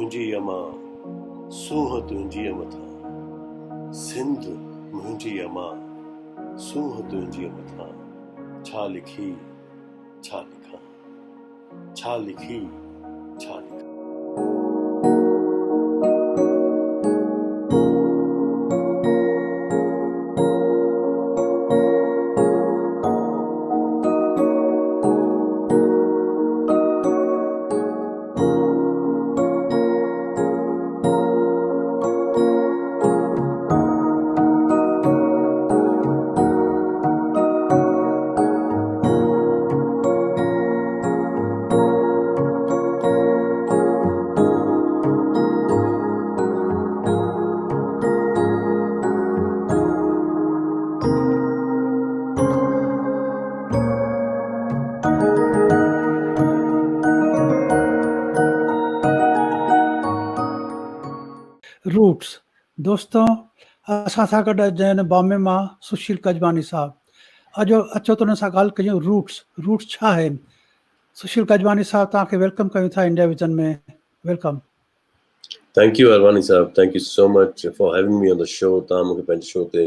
मुंहिंजी अमा सूंहं तुंहिंजीअ मथां, सिंध मुंहिंजी अमा सूंहं तुंहिंजीअ मथां, छा लिखी छा लिखां, छा लिखी छा लिखां। रूट्स दोस्तों असां सां गॾु आहिनि बॉम्बे मां सुशील कजवानी साहब। अचो त हुन सां ॻाल्हि कयूं रूट्स छा आहिनि। सुशील कजवानी साहब तव्हांखे वेलकम कयूं था इंडिया विजन में। Welcome. Thank you, Arvani Saab. Thank you so much for having me on the show. तव्हां मूंखे पंहिंजे शो ते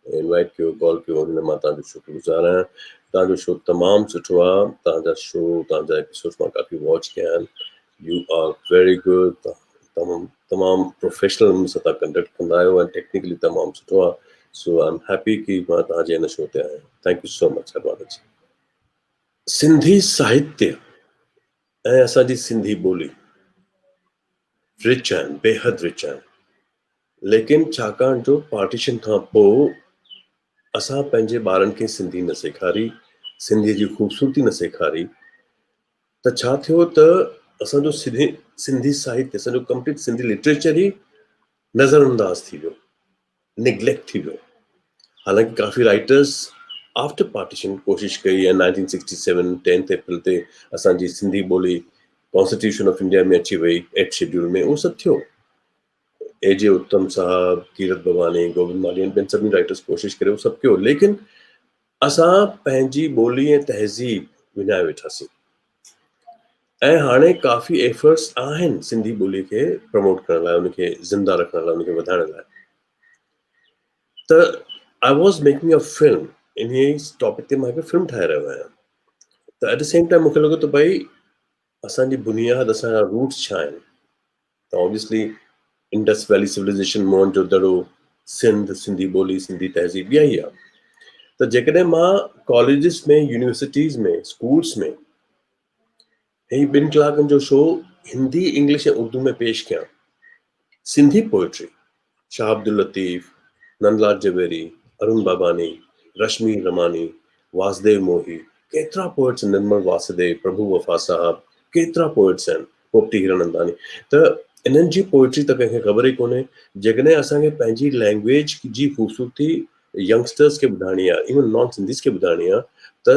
इनवाइट कयो, कॉल कयो, हुन मां तव्हांजो शुक्रगुज़ार आहियां। तव्हांजो शो तमामु सुठो आहे। तव्हांजा शो, तव्हांजा एपिसोड्स मां काफ़ी वॉच कया आहिनि। You are very good. तमामु प्रोफेशनल मूंसां तव्हां कंडक्ट कंदा आहियो ऐं टेक्निकली तमामु सुठो आहे। सो आई एम हैप्पी कि मां तव्हांजे हिन शो ते आहियां। Thank you so much Arwani जी। सिंधी साहित्य ऐं असांजी सिंधी ॿोली रिच आहिनि, बेहद रिच आहिनि। लेकिन छाकाणि जो पार्टीशन खां पोइ असां पंहिंजे ॿारनि खे सिंधी न सेखारी, सिंधीअ जी ख़ूबसूरती न सेखारी, त छा थियो त असांजो सिंधी साहित्य, असांजो कंप्लीट सिंधी लिटरेचर ई नज़रअंदाज थी वियो, निग्लेक्ट थी वियो। हालांकि काफ़ी राइटर्स आफ्टर पार्टीशन कोशिशि कई ऐं 1967 10 अप्रैल ते असांजी सिंधी ॿोली कॉन्स्टिट्यूशन ऑफ इंडिया में अची वई, 8 शेड्यूल में, उहो सभु थियो। A.J. उत्तम साहब, कीरत भवानी, गोविंद मालियन, ॿियनि सभिनी राइटर्स कोशिशि करे उहो सभु कयो। लेकिन असां पंहिंजी ॿोली ऐं तहज़ीब विञाए वेठासीं। ऐं हाणे काफ़ी एफर्ट्स आहिनि सिंधी ॿोलीअ खे प्रमोट करण लाइ, उनखे ज़िंदा रखण लाइ, उनखे वधाइण लाइ। त I was making a film, इन टॉपिक ते मां हिकु फिल्म ठाहे रहियो आहियां। त एट द सेम टाइम मूंखे लॻो त भई असांजी बुनियाद, असांजा रूट्स छा आहिनि। त obviously Indus valley civilisation, Mohenjo-daro, Sindh, Sindhi ॿोली, सिंधी तहज़ीब, इहा ई आहे। त जेकॾहिं मां कॉलेजिस में, यूनिवर्सिटीज़ में, स्कूल्स में ही 2 कलाकनि जो शो हिंदी, इंग्लिश ऐं उर्दू में पेश कयां, सिंधी पोइट्री, शाह अब्दुल लतीफ़, नंदलाल जवेरी, अरुण बाबानी, रश्मि रमानी, वासुदेव मोही, केतिरा पोइट्स, निर्मल वासुदेव, प्रभु वफ़ा साहब, केतिरा पोइट्स आहिनि, पोपटी हीरानंदानी। त इन्हनि जी पोइट्री त कंहिंखे ख़बर ई कोन्हे। जेकॾहिं असांखे पंहिंजी लैंग्वेज जी ख़ूबसूरती यंगस्टर्स खे ॿुधाइणी आहे, इवन नॉन सिंधीज़ खे ॿुधाइणी आहे, त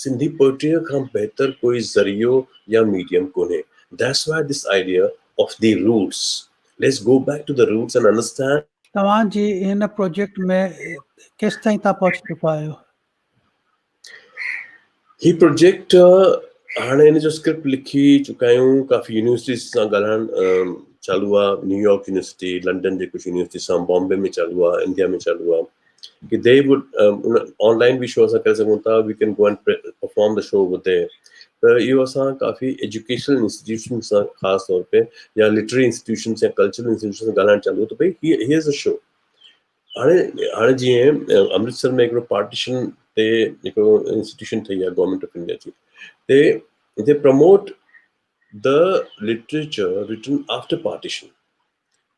सिंधी पोइट्रीअ खां बहितर कोई ज़रियो या मीडियम कोन्हे। That's why this idea of the roots. Let's go back to the roots and understand. तव्हांजी हिन प्रोजेक्ट में केसि ताईं तव्हां पहुची चुका आहियो? ही प्रोजेक्ट हाणे हिन जो स्क्रिप्ट लिखी चुका आहियूं, काफ़ी यूनिवर्सिटीज़ सां ॻाल्हाइणु चालू आहे। न्यूयॉर्क यूनिवर्सिटी, लंडन जे कुझु यूनिवर्सिटी सां, बॉम्बे में चालू आहे, इंडिया में चालू आहे कि दे वुड ऑनलाइन भी शो असां करे सघूं था। We can go and perform the show over there. त इहो असां काफ़ी एजुकेशनल इंस्टीट्यूशन सां, ख़ासि तौर पे या लिटरेरी इंस्टीट्यूशन या कल्चरल इंस्टीट्यूशन सां ॻाल्हाइणु चालू त भई हियर इज़ अ शो। हाणे जीअं अमृतसर में हिकिड़ो पार्टीशन ते हिकिड़ो इंस्टीट्यूशन ठही आहे गवर्नमेंट ऑफ इंडिया जी, they promote the literature written after partition.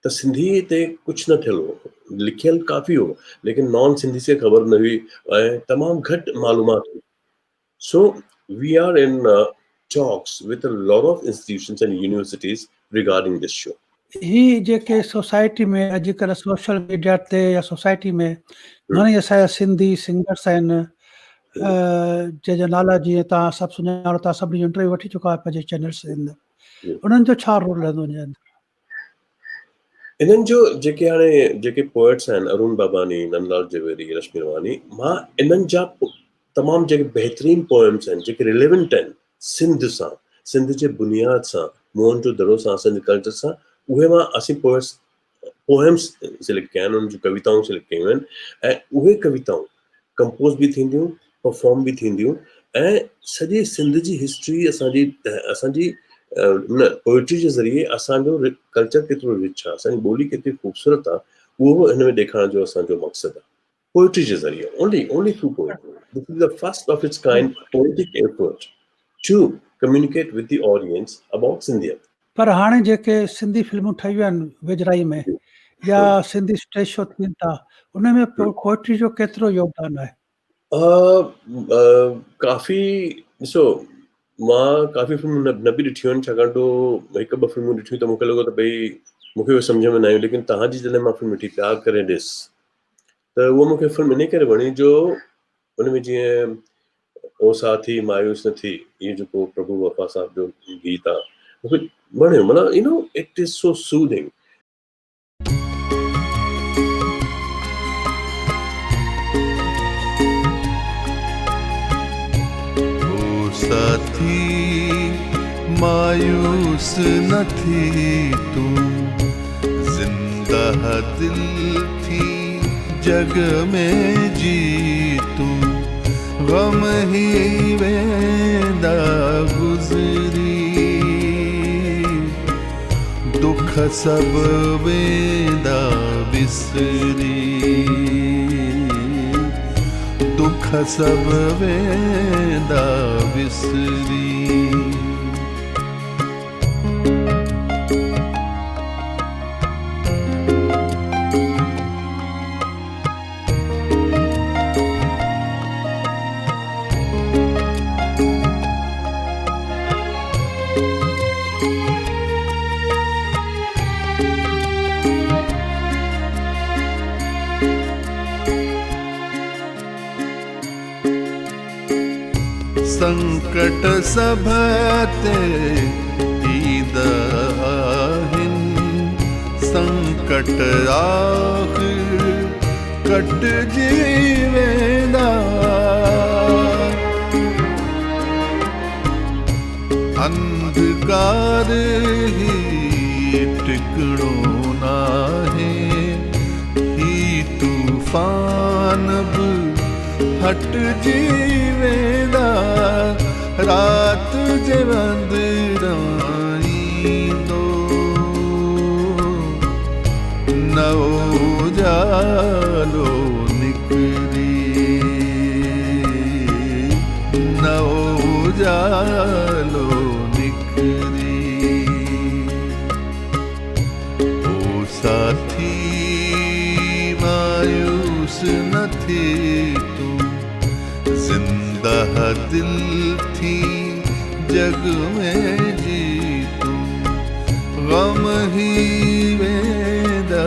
त सिंधी ते कुझु न थियल हो, लिखियल काफ़ी हो, लेकिन नॉन सिंधी खे ख़बर न हुई ऐं तमामु घटि मालूमात हुई। So we are in talks with a lot of institutions and universities regarding this show. ही जेके सोसाइटी में अॼुकल्ह सोशल मीडिया ते या सोसाइटी में घणेई असांजा सिंधी सिंगर्स आहिनि, जंहिंजा नाला जीअं तव्हां सभु सुञाणो था, सभिनी जो इंटरव्यू वठी चुका पंहिंजे चैनल्स ते, उन्हनि जो छा रोल रहंदो आहे? इन्हनि जो जेके पोइट्स आहिनि, अरुण बाबानी, नंदलाल जवेरी, रश्मि रमानी, मां इन्हनि जा तमामु जेके बहितरीन पोएम्स आहिनि, जेके रिलेवेंट आहिनि सिंध सां, सिंध जे बुनियाद सां, मोहन जो दड़ो सां असांजे कल्चर सां उहे मां असीं पोएम्स सिलेक्ट कया आहिनि, उन्हनि जूं कविताऊं सिलेक्ट कयूं आहिनि ऐं उहे कविताऊं कंपोज़ बि थींदियूं, परफॉर्म बि थींदियूं ऐं सॼे सिंध जी हिस्ट्री असांजी न पोइट्री जे ज़रिए असांजो कल्चर केतिरो रिच आहे, असांजी ॿोली केतिरी ख़ूबसूरत आहे, उहो हिन में ॾेखारण जो असांजो मक़सदु आहे पोइट्री जे ज़रिए, only through poetry. This is the first of its kind poetic effort to communicate with the audience about Sindhiyat. पर हाणे जेके सिंधी फिल्मूं ठहियूं आहिनि वेझराई में या सिंधी स्टेज शो थियनि था उन में पोइट्री जो केतिरो योगदान आहे? काफ़ी ॾिसो मां काफ़ी फिल्मूं न बि ॾिठियूं आहिनि, छाकाणि तो हिकु ॿ फिल्मूं ॾिठियूं त मूंखे लॻो त भई मूंखे उहे सम्झ में न आहियूं, लेकिन तव्हांजी जॾहिं मां फिल्म ॾिठी प्यार करे ॾिस त उहो मूंखे फिल्म इन करे वणी जो उन में जीअं ओ साथी मायूस न थी, इहो जेको प्रभु वफ़ा साहब जो गीत आहे मूंखे वणियो, मतिलबु इट इज़ सो सूदिंग. साथी मायूस न थी तू, जिंदा दिल थी जग में जी तू, गम ही वेंदा गुजरी, दुख सब वेंदा बिसरी, दुख सब वेंदा बिसरी. संकट सब ते ईंद आहिनि, संकट आख़िर कटिजी वेंदा, अंधकार ही टिकणो नाहे, ही तूफान बि हटजी वेंदा, रात जे अंदरां ईंदो नओ उजालो निकिरी, नओ उजालो निकिरी. ओ साथी मायूस न थी तू, जिंदा दिल थी जग में जी तू, गम ही वेंदा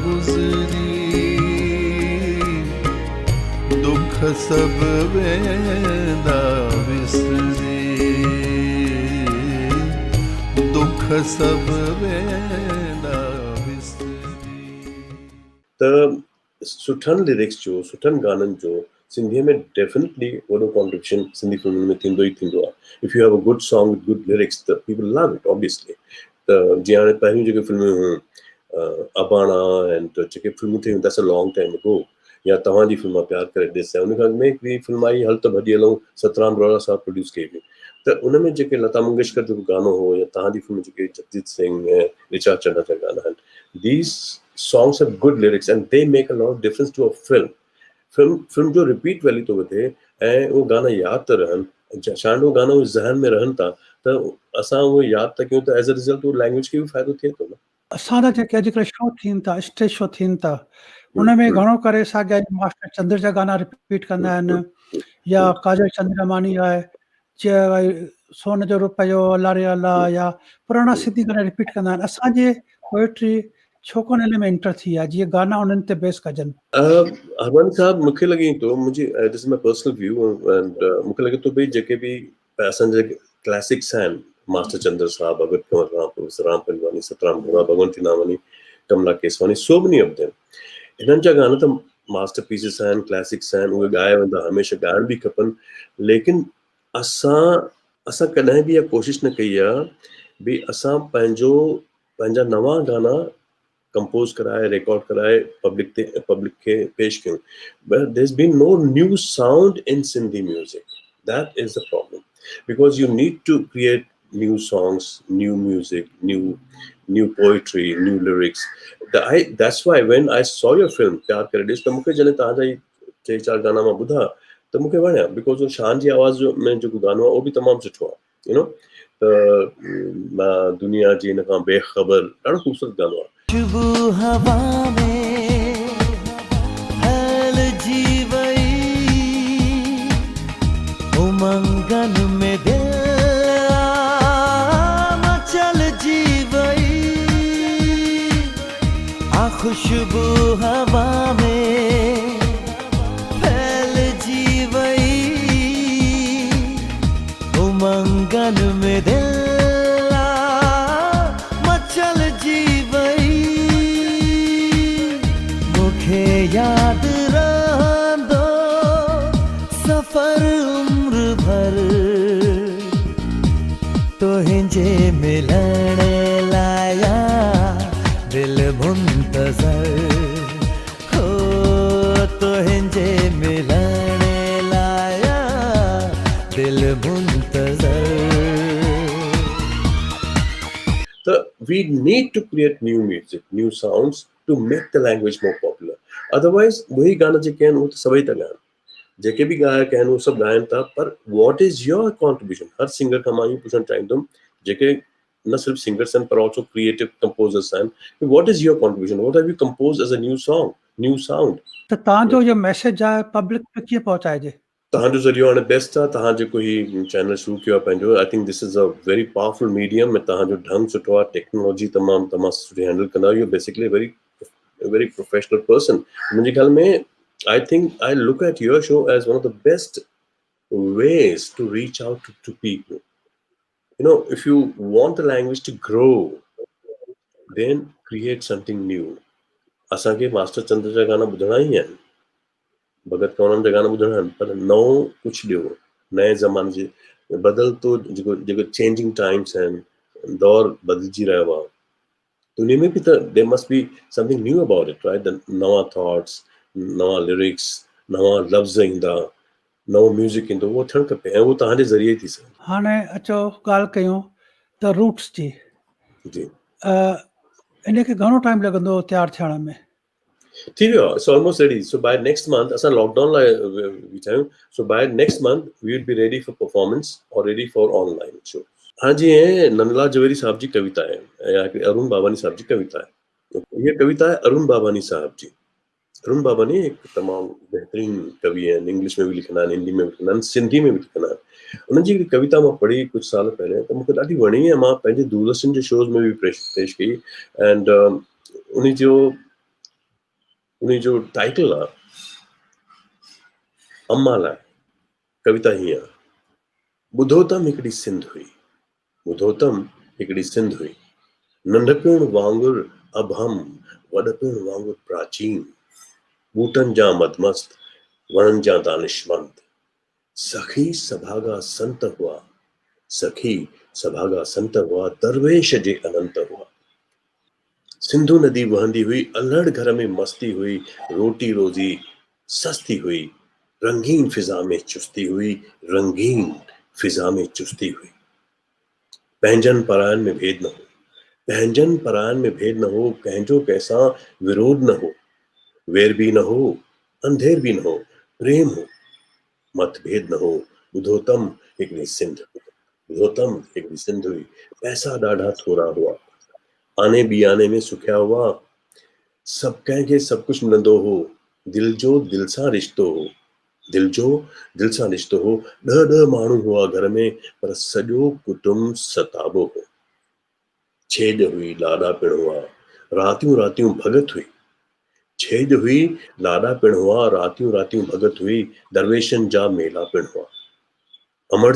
गुजरी, दुख सब वेंदा बिसरी, दुख सब वेंदा बिसरी. त सुठनि लिरिक्स जो, सुठनि गाननि जो सिंधीअ में डेफिनेटली वॾो कॉन्ट्रिब्यूशन सिंधी फिल्म में थींदो ई थींदो आहे. If U have a good song with good lyrics त पीपल लव इट ऑब्वियसली. त जीअं हाणे पहिरियों जेके फिल्मूं हुयूं अबाणा एंड जेके फिल्मूं थियूं that's a long time ago, या तव्हांजी फिल्म प्यार करे ॾिस, उन खां में हिकिड़ी फिल्म आई हल त भॼी हलूं, सतराम रोहरा साहब प्रोड्यूस कई हुई, त उन में जेके लता मंगेशकर जो गानो हो या तव्हांजी फिल्म जेके जगजीत सिंह ऐं ऋचा चड्ढा जा गाना आहिनि, these songs have good lyrics and they make a lot of difference to a film. Film जो रिपीट वैल्यू थो वधे ऐं उहो गाना यादि था रहनि, छाकाणि उहो गाना ज़हन में रहनि था त असां उहो यादि था कयूं त एज़ अ रिज़ल्ट उहो लैंग्वेज खे बि फ़ाइदो थिए थो न. असांजा जेके अॼुकल्ह शो थियनि था, स्टेज शो थियनि था, उन में घणो करे साॻिया मास्टर चंद्र जा गाना रिपीट कंदा आहिनि, या काजल चंद्रमानी आहे, चए भई सोन जो रुपयो अला रे अला, या पुराणा सिंधी गाना रिपीट कंदा आहिनि. असांजे पोइट्री छो कोन हिन में एंटर थी आहे, जीअं गाना उन्हनि ते बेस कजनि? हरमान साहब, मूंखे लॻे थो, मुंहिंजी this is my personal view, and मूंखे लॻे थो भई जेके बि असांजे क्लासिक्स आहिनि, master Chandra Sahib, Bhagat Kanwar Ram, professor Ram Panjwani, Satram Ghoda, Bhagwanti Nawani, Kamla Keswani, so many of them, हिननि जा गाना त मास्टर पीसिस आहिनि, क्लासिक्स आहिनि, उहे ॻाया वेंदा, हमेशह ॻाइण बि खपनि. लेकिन असां कॾहिं बि इहा कोशिशि न कई आहे भी असां पंहिंजा नवा गाना कंपोज कराए रिकॉर्ड कराए पब्लिक खे पेश कयूं, but there's been no new sound in Sindhi music. That is the problem, because you need to create new songs, new music, new poetry, new lyrics. That's why when I saw your film प्यार करे ॾिस त मूंखे जॾहिं तव्हांजा ई 3-4 गाना मां ॿुधा त मूंखे वणिया, बिकॉज़ शान जी आवाज़ में जेको गानो आहे उहो बि तमामु सुठो आहे, यू नो। त मां दुनिया जी हिन खां बेख़बर ॾाढो ख़ूबसूरत गानो आहे। खुशबू हवा में फैल जी वई, उमंगन में दिल मचल जी वई, आ खुशबू हवा में फैल जी वई, उमंगन में दिल याद रहंदो सफ़र उम्र भर, तुंहिंजे मिलण लाया दिल मुंतज़र, हो तुंहिंजे मिलण लाया दिल मुंतज़र। So we need to create new music, new sounds to make the language more popular. Otherwise, वही गाना जेके आहिनि उहो त सभई था ॻाइनि, जेके बि गायक आहिनि उहो सभु ॻाइनि था, पर what is your contribution? हर सिंगर खां मां इहो पुछणु चाहींदुमि, जेके न सिर्फ़ सिंगर्स आहिनि पर also creative composers आहिनि, what is your contribution? What have you composed as a new song, new sound? त तव्हांजो इहो मैसेज आहे पब्लिक पे कीअं पहुचाइजे? तव्हांजो ज़रियो हाणे बेस्ट आहे, तव्हां जेको ही चैनल शुरू कयो आहे पंहिंजो, I think this is a very powerful medium, ऐं तव्हांजो ढंग सुठो आहे, टेक्नोलॉजी तमामु सुठी हैंडल कंदा आहियो, बेसिकली वेरी प्रोफेशनल पर्सन। मुंहिंजे ख्याल में I think I look at your show as one of the best ways to reach out to people. You know, if you want the language to grow, then create something new. असांखे master Chandra जा गाना ॿुधणा ई आहिनि, भगत कौरन जा गाना ॿुधणा आहिनि, पर नओं कुझु ॾियो, नए ज़माने जे बदलतो जेको चेंजिंग टाइम्स आहिनि, दौर बदिलजी रहियो आहे, त उन में बि त there must be something new about it, right? The नवां थॉट्स, नवां लिरिक्स, नवां लफ़्ज़ ईंदा, नओं म्यूज़िक ईंदो, उहो थियणु खपे, ऐं उहो तव्हांजे ज़रिए थी सघे। हाणे अचो ॻाल्हि कयूं त रूट्स जी, जी इनखे घणो टाइम लॻंदो तयारु थियण में? थी वियो आहे, it's almost ready. So by next month असां लॉकडाउन लाइ बीठा आहियूं, so by next month we will be ready for performance or ready for online show. हाँ जी, हैं नंदलाल जवेरी साहब जी कविता है, या अरुण बाबानी साहब जी कविता है। ये कविता है अरुण बाबानी साहब जी। अरुण बाबानी एक तमाम बेहतरीन कवि हैं, इंग्लिश में भी लिखना है, हिंदी में भी लिखना है, सिंधी में भी लिखना है। उन्हनि जी कविता मां पढ़ी कुछ साल पहले, तो मूंखे ॾाढी वणी ऐं मां पंहिंजे दूरदर्शन जे शोज़ में भी पेश कई, एंड उन्हीं जो टाइटल आहे अम्मा लाइ। कविता हीअं आहे, ॿुधोतम हिकिड़ी सिंध हुई, ॿुधोतम हिकिड़ी सिंध हुई, नंढपिण वांगुरु अभम, वॾपिण वांगुरु प्राचीन, ॿूटनि जा मदमस्त, वणनि जा दानिशमंद, सखी सभागा संत हुआ, सखी सभागा संत हुआ, दरवेश जे अनंत हुआ। सिंधु नदी वहंदी हुई, अल्हड़ घर में मस्ती हुई, रोटी रोज़ी सस्ती हुई, रंगीन फिजा में चुस्ती हुई, रंगीन फिजा में चुस्ती हुई। पंहिंजन परायन में भेद न हो, पंहिंजन परायन में भेद न हो, कंहिंजो कंहिंसां विरोध न हो, वेर भी न हो, अंधेर भी न हो, प्रेम हो, मतभेद न हो। ॿुधोतम हिकिड़ी सिंध, ॿुधोतम हिकिड़ी सिंध हुई, पैसा ॾाढा थोरा हुआ, आने बियाने में सुखिया हुआ, सब कंहिंखे सभु कुझु मिलंदो हो, दिल जो दिल सां रिश्तो हो, दिल जो दिल सां रिश्तो हो। 10 माण्हू हुआ घर में, पर सॼो कुटुंब सताबो हो। छेज हुई, लाॾा पिण हुआ, रातियूं रातियूं भॻत हुई, छेज हुई, लाॾा पिण हुआ, रातियूं रातियूं भॻत हुई, दरवेशनि जा मेला पिण हुआ। अमर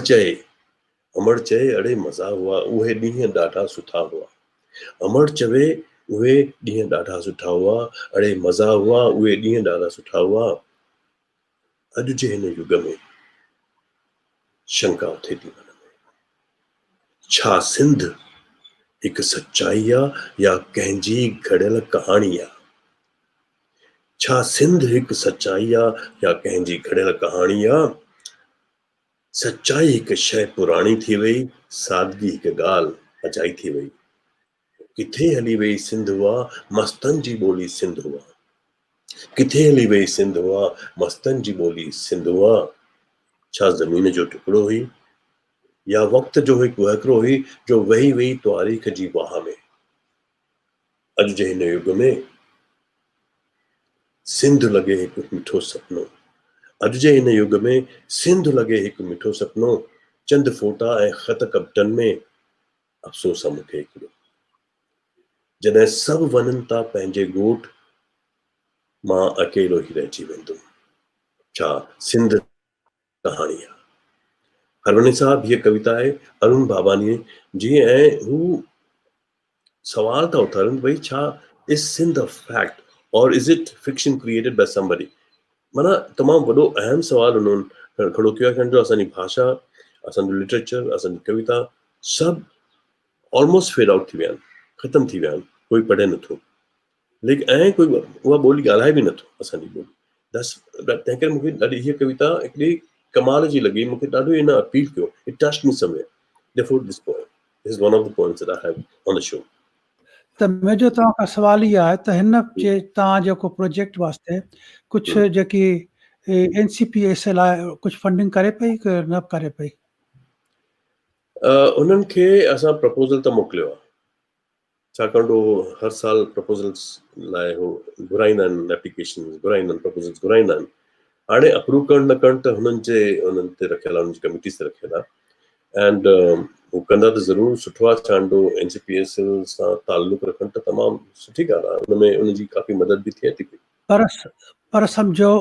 चए अड़े मज़ा हुआ, उहे ॾींहं ॾाढा सुठा हुआ। अमर चवे उहे ॾींहं ॾाढा सुठा हुआ, अड़े मज़ा हुआ, उहे ॾींहं ॾाढा सुठा हुआ। अॼु जे हिन युग में शंका उथे थी मन में, छा सिंध हिकु सच्चाई आहे या कंहिंजी घड़ियल कहाणी आहे? छा सिंध हिकु सच्चाई आहे या कंहिंजी घड़ियल कहाणी आहे? सच्चाई हिकु शइ पुराणी थी वई, सादगी हिकु ॻाल्हि अजाई थी वई। किथे हली वई सिंध हुआ, मस्तनि जी ॿोली सिंध हुआ। किथे हली वई सिंध हुआ, मस्तनि जी ॿोली सिंध हुआ। छा ज़मीन जो टुकड़ो हुई या वक़्त जो हिकु वहिकिरो हुई जो वही वही तारीख़ जी वाह में? अॼु जे हिन युग में सिंध लॻे हिकु मिठो सपनो। अॼु जे हिन युग में सिंध लॻे हिकु मिठो सपनो। चंद फोटा ऐं ख़त कपटनि में अफ़सोस आहे मूंखे हिकिड़ो, जॾहिं सभु वञनि था पंहिंजे ॻोठ, मां अकेलो ई रहिजी वेंदुमि। छा सिंध कहाणी आहे? हरवनी साहब, हीअ कविता आहे अरुण बाबानी जी, ऐं हू सवाल था उथारनि भई छा is Sindh a fact or is it fiction created by somebody? माना तमामु वॾो अहम सवाल उन्हनि खड़ो कयो आहे। जो असांजी भाषा, असांजो लिटरेचर, असांजी कविता सभु ऑलमोस्ट फेड आउट थी विया आहिनि, ख़तमु थी विया आहिनि, कोई पढ़े नथो, लेकिन ऐं कोई उहा ॿोली ॻाल्हाए बि नथो असांजी ॿोली। तंहिं करे मूंखे ॾाढी हीअ कविता हिकिड़ी कमाल जी लॻी, मूंखे ॾाढो इन अपील कयो। It touched me somewhere. Therefore this poem is one of the poems that I have on the show. त मुंहिंजो तव्हां खां सवाल इहो आहे त हिन जे तव्हां जेको प्रोजेक्ट वास्ते कुझु जेकी NCPS लाइ कुझु फंडिंग करे पई की न करे पई? उन्हनि खे असां प्रपोज़ल त मोकिलियो आहे, छाकाणि तो हर साल प्रपोज़ल्स लाइ हो घुराईंदा आहिनि, एप्लीकेशन घुराईंदा आहिनि, प्रपोज़ल्स घुराईंदा आहिनि। हाणे अप्रूव करणु न करणु त उन्हनि ते रखियल आहे, उन्हनि जी कमिटीज़ ते रखियल आहे। एंड हू कंदा त ज़रूरु सुठो आहे, छाकाणि तो NCPS सां ताल्लुक़ रखणु त तमामु सुठी ॻाल्हि आहे, उनमें उनजी काफ़ी मदद बि थिए थी पई। पर सम्झो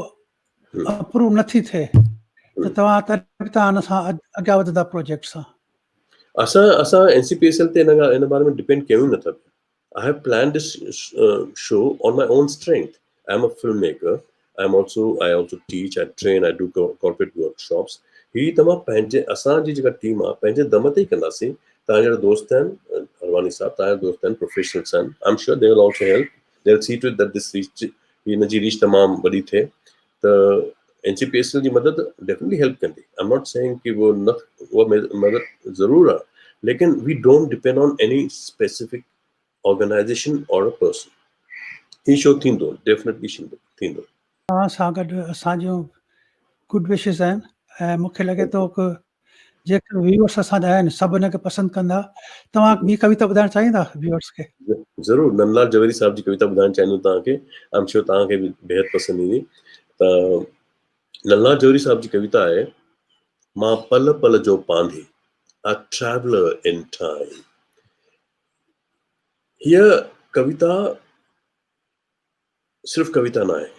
अप्रूव नथी थिए त तव्हां तव्हां हुन सां अॻियां वधंदा प्रोजेक्ट सां? असां NCPSL ते इन बारे में डिपेंड कयूं नथा। I have planned this show on my own strength. I am a filmmaker. I also teach, I train, I do corporate workshops. ही तमामु पंहिंजे असांजी जेका टीम आहे पंहिंजे दम ते ई कंदासीं। तव्हां जहिड़ा दोस्त आहिनि, हरवानी साहब तव्हांजा दोस्त आहिनि, प्रोफेशनल्स आहिनि, I am sure they will also help. They will see to it that this reach, हिनजी रीच तमामु वॾी थिए। त NCPSL जी मदद डेफिनेटली हेल्प कंदी। आई एम नॉट सेइंग कि वो मदद ज़रूरु आहे, लेकिन we don't depend on any specific organization or a person. ही शो थींदो, डेफिनेटली थींदो। तव्हां सां गॾु असांजूं गुड विशिस आहिनि ऐं मूंखे लॻे थो कि जेके व्यूअर्स असांजा आहिनि सभु हिनखे पसंदि कंदा। तव्हां ॿी कविता ॿुधाइणु चाहींदा व्यूअर्स खे? ज़रूरु, नंदलाल जवेरी साहब जी कविता ॿुधाइणु चाहींदुमि तव्हांखे। आई एम श्योर तव्हांखे बि बेहद पसंदि ईंदी। त नंदलाल जवेरी साहब जी कविता आहे, मां पल पल जो पांधी, अ ट्रैवलर इन टाइम। हीअ कविता सिर्फ़ कविता न आहे,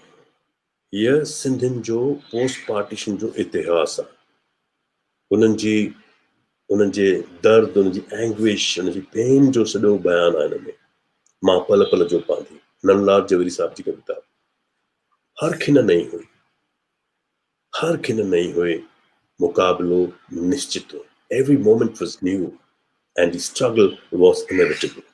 हीअ सिंधियुनि जो पोस्ट पार्टीशन जो इतिहास आहे। उन्हनि जे दर्द, उनजी एंग्विश, उनजी पेन जो सॼो बयानु आहे हिन में। मां पल पल जो पांधी, नंदलाल जवेरी साहब जी कविता। हर खिन नई हुई, मुकाबलो निश्चित हो। Every moment was new and the struggle was inevitable.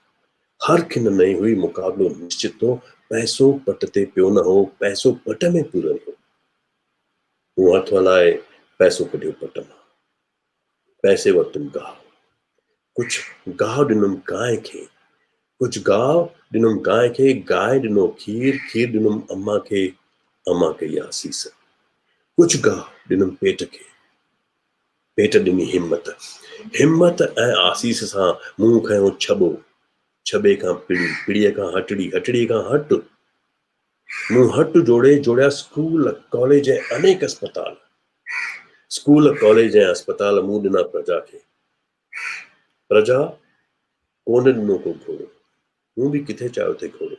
हर खिन नई हुई, मुकाबलो निश्चित हो, पैसो पट ते पियो न हो, पैसो पट में पूरो हो। मूं हथ हलाए पैसो कढियो पट मां, पैसे वरितुमि गाहु, कुझु गाहु ॾिनुमि गांइ खे, कुझु गाहु ॾिनुमि गांइ खे, गांइ ॾिनो खीर, खीर ॾिनुमि अम्मा खे, अम्मा कई आसीस। कुझु गाहु ॾिनुमि पेट खे, पेट ॾिनी हिम्मत, हिम्मत ऐं आसीस सां मूं खयो छॿो, छॿे खां पिड़ी, पिड़ीअ खां हटड़ी, हटड़ीअ खां हट। मूं हट जोड़िया स्कूल, कॉलेज ऐं अनेक अस्पताल। स्कूल, कॉलेज ऐं अस्पताल मूं ॾिना प्रजा खे। प्रजा कोन ॾिनो को घोड़ो, मूं बि किथे चाहियो थे घोड़ो।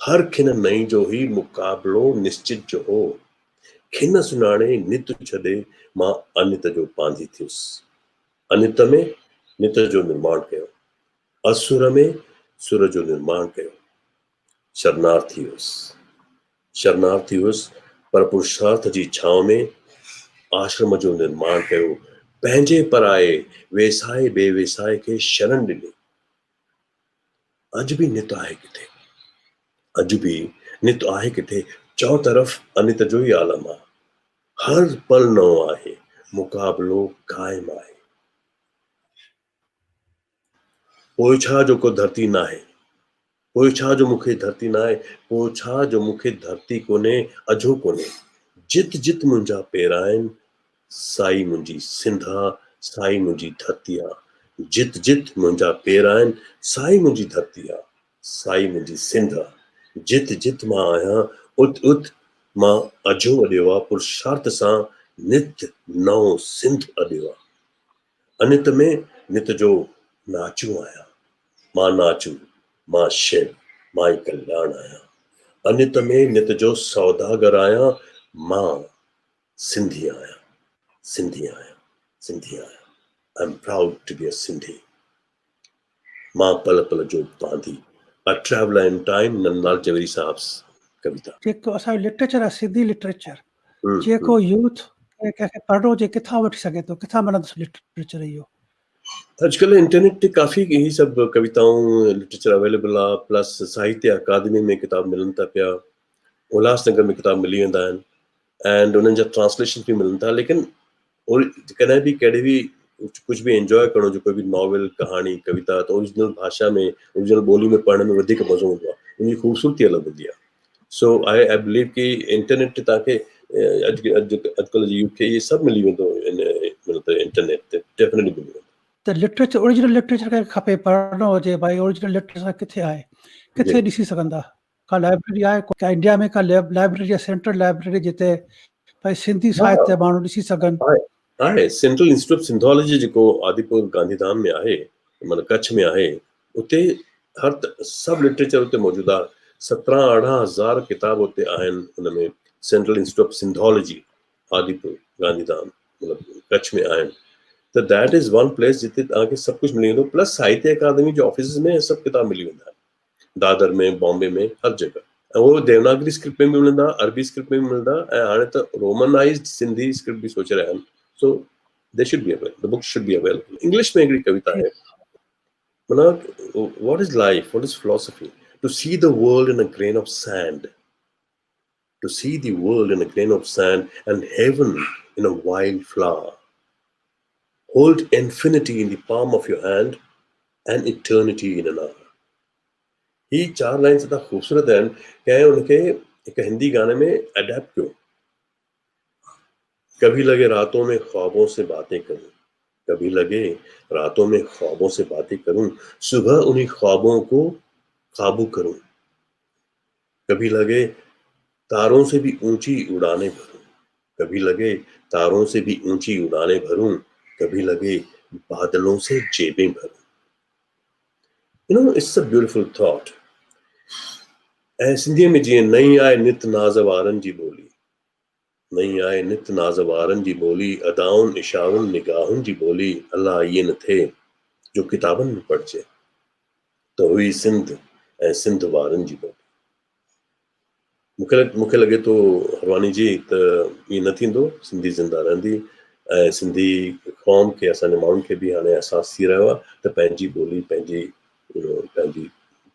हर खिन नई जो ही, मुकाबलो निश्चित जो हो। खिन सुञाणे नित छॾे, मां अनित जो पांधी थियुसि। अनित में नित जो निर्माण कयो, असुर में सुर जो निर्माण कयो। शरणार्थी हुयुसि, पर पुरुषार्थ जी छांव में आश्रम जो निर्माण कयो। पंहिंजे पराए वेसाए बेवेसाए खे शरण ॾिनी, अॼु बि नित आहे किथे, अॼु बि नित आहे किथे, चौ तरफ़ अनित जो ई आलम आहे, हर पल नओं आहे, मुक़ाबिलो क़ाइम आहे। पोइ छा जो को धरती न आहे, पोइ छा जो मूंखे धरती न आहे, पोइ छा जो मूंखे धरती कोन्हे, अझो कोन्हे। जित जित मुंहिंजा पेर आहिनि, साई मुंहिंजी सिंध आहे, साई मुंहिंजी धरती आहे। जित जित मुंहिंजा पेर आहिनि, साई मुंहिंजी धरती आहे, साई मुंहिंजी सिंध आहे। जित जित मां आहियां, उत उत मां अझो अॾियो आहे, पुरुषार्थ सां नित नओं सिंध अॾियो आहे। अनित में नित जो नाचू आहियां, मां नाचू, मां शिव, मां ई कल्याण आहियां। अनित में नित जो सौदागर आहियां, मां सिंधी आहियां, सिंधी आहियां, सिंधी आहियां। I am proud to be a Sindhi. मां पल पल जो बांधी, a traveller in time, Nandlal Javeri साहब कविता। जेको असांजो लिटरेचर आहे, सिंधी लिटरेचर, जेको यूथ कंहिंखे पढ़णो हुजे किथां वठी सघे थो, किथां मिलंदुसि लिटरेचर इहो? अॼुकल्ह इंटरनेट ते काफ़ी ही सभु कविताऊं लिटरेचर अवेलेबल आहे, प्लस साहित्य अकादमी में किताब मिलनि था पिया, उल्हासनगर में किताब मिली वेंदा आहिनि, एंड उन्हनि जा ट्रांसलेशन बि मिलनि था। लेकिन कॾहिं बि कहिड़ी बि कुझु बि एंजॉय करणो हुजे, कोई बि नॉवल, कहाणी, कविता, त ओरिजिनल भाषा में, ओरिजिनल ॿोली में पढ़ण में वधीक मज़ो हूंदो आहे, उनजी ख़ूबसूरती अलॻि हूंदी आहे। सो आई बिलीव कि इंटरनेट ते तव्हांखे अॼुकल्ह जी यूथ खे इहे सभु मिली वेंदो, इंटरनेट ते डेफिनेटली मिली वेंदो। त लिटरेचर, ओरिजिनल लिटरेचर कंहिंखे खपे, पढ़णो हुजे, भाई ओरिजिनल लिटरेचर किथे आहे, किथे ॾिसी सघंदा? का लाइब्रेरी आहे, का इंडिया में का लाइब्रेरी आहे, सेंट्रल लाइब्रेरी, जिते भाई सिंधी साहित्य माण्हू ॾिसी सघनि? आहे सेंट्रल इंस्टीट्यूट ऑफ सिंधोलॉजी, जेको आदिपुर गांधीधाम में आहे, मतलब कच्छ में आहे, उते हर सभु लिटरेचर उते मौजूदु आहे। 17-18 हज़ार किताब उते आहिनि हुनमें, central institute of sindhology Adipur Gandhidham मतलब कच्छ में आहिनि। त दैट इज़ वन प्लेस जिते तव्हांखे सभु कुझु मिली वेंदो, प्लस साहित्य अकादमी जो ऑफिस में सभु किताब मिली वेंदा आहिनि, दादर में, बॉम्बे में, हर जगह। ऐं उहो देवनागरी स्क्रिप्ट में बि मिलंदा, अरबी स्क्रिप्ट में बि मिलंदा, ऐं हाणे त रोमनाइज्ड सिंधी स्क्रिप्ट बि सोचे रहिया आहिनि। So they should be available, the book should be available. English में हिकिड़ी कविता है, मतलब what is life, what is philosophy, to see the world in a grain of sand, to see the world in a grain of sand and heaven in a wild flower. Hold infinity in the palm of your hand and eternity in an hour. ही 4 lines इतना खूबसूरत हैं कि उनके एक हिंदी गाने में adapt क्यों। कभी लगे रातों में ख्वाबों से बातें करूं, कभी लगे रातों में ख्वाबों से बातें करूं, सुबह उन्हीं ख्वाबों को काबू करूं, कभी लगे तारों से भी ऊंची उड़ानें भरूं, कभी लगे तारों से भी ऊंची उड़ानें भरूं, कभी लगे बादलों से जेबें भरूं। You know, it's a beautiful thought. ऐं सिंधीअ में जीअं नई आए नित नाज़वारनि जी ॿोली, नई आए नित नाज़वारनि जी ॿोली, अदाउनि इशाउनि निगाहुनि जी ॿोली, अलाह इएं न थिए जो किताबनि में पढ़िजे, त हुई सिंध ऐं सिंध वारनि जी ॿोली। मूंखे लॻे थो हरवानी जी, त ईअं न थींदो, सिंधी ज़िंदा रहंदी, ऐं सिंधी क़ौम खे, असांजे माण्हुनि खे बि हाणे अहसासु थी रहियो आहे त पंहिंजी ॿोली, पंहिंजी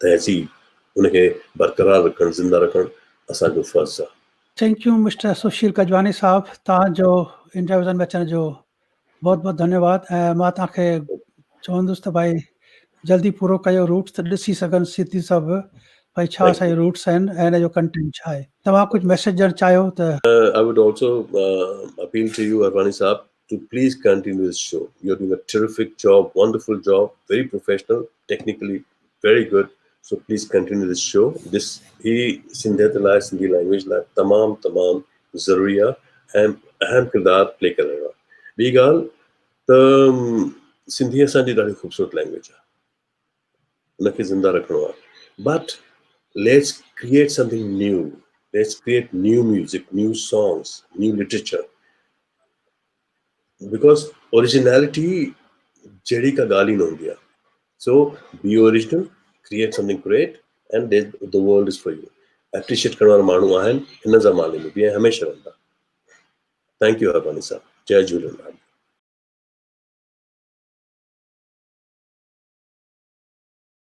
तहज़ीब, उनखे बरक़रार रखणु, ज़िंदा रखणु असांजो फ़र्ज़ु आहे। थैंक यू मिस्टर सुशील कजवानी साहब, तव्हांजो इंटरव्यूज़न में अचण जो बहुत बहुत धन्यवाद। ऐं मां तव्हांखे चवंदुसि त भाई जल्दी पूरो कयो, रूट्स त ॾिसी सघनि सिंधी सभु, भाई छा असांजे रूट्स आहिनि ऐं हिन जो कंटेंट छा आहे। तव्हां कुझु मैसेज ॾियणु चाहियो त? I would also appeal to you, Arvani Saab, to please continue this show. You're doing a terrific job, wonderful job, very professional, technically very good. So please continue this show. This ही सिंधियत लाइ, Sindhi language लाइ तमामु ज़रूरी आहे ऐं अहम किरदारु प्ले करे रहियो आहे। ॿी ॻाल्हि त सिंधी असांजी ॾाढी ख़ूबसूरत लैंग्वेज आहे, उनखे ज़िंदा रखिणो आहे। But let's create something new. Let's create new music, new songs, new literature. Because originality जड़ी का गाली न हूंदी आहे। So be original, create something great, and the world is for you. Appreciate करण वारा माण्हू आहिनि हिन ज़माने में बि ऐं हमेशह रहंदा। Thank you, Harwani Sahib. Jay Jhulelal.